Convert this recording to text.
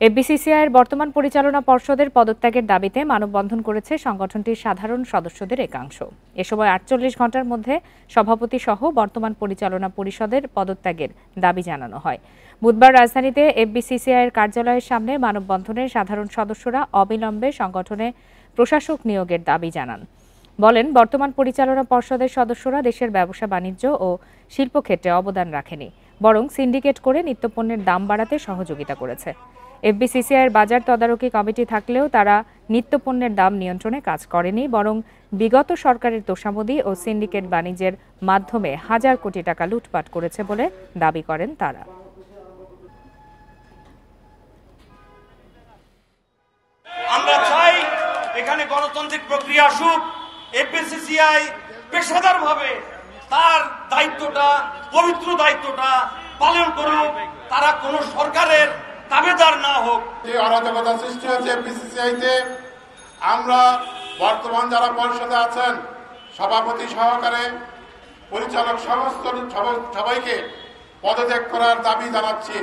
এফবিসিসিআইয়ের বর্তমান পরিচালনা পর্ষদের পদত্যাগের দাবিতে মানববন্ধন করেছে সংগঠনটির সাধারণ সদস্যদের একাংশ। এ সময় ৪৮ ঘণ্টার মধ্যে সভাপতি সহ বর্তমান পরিচালনা পরিষদের পদত্যাগের দাবি জানানো হয়। বুধবার রাজধানীতে এফবিসিসিআইয়ের কার্যালয়ের সামনে মানববন্ধনের সাধারণ সদস্যরা অবিলম্বে সংগঠনে প্রশাসক নিয়োগের দাবি জানান। বলেন, বর্তমান পরিচালনা পর্ষদের সদস্যরা দেশের ব্যবসা বাণিজ্য ও শিল্পক্ষেত্রে অবদান রাখেনি, বরং সিন্ডিকেট করে নিত্যপণ্যের দাম বাড়াতে সহযোগিতা করেছে। এফবিসিসিআইয়ের বাজার তদারকি কমিটি থাকলেও তারা নিত্যপণ্যের দাম নিয়ন্ত্রণে কাজ করেনি, বরং বিগত সরকারের তোষামোদি ও সিন্ডিকেট বাণিজ্যের মাধ্যমে হাজার কোটি টাকা লুটপাট করেছে বলে দাবি করেন তারা। আমরা চাই এখানে গণতান্ত্রিক প্রক্রিয়া আসুক, এফবিসিসিআই পেশাদারভাবে তার দায়িত্বটা, পবিত্র দায়িত্বটা পালন করুক, তারা কোন সরকারের দাবিদার না হোক। যে অরাজকতা সৃষ্টি হয়েছে এফবিসিসিআইতে, আমরা বর্তমান যারা পরিষদে আছেন সভাপতি সহকারে পরিচালক সমস্ত সবাইকে পদত্যাগ করার দাবি জানাচ্ছি।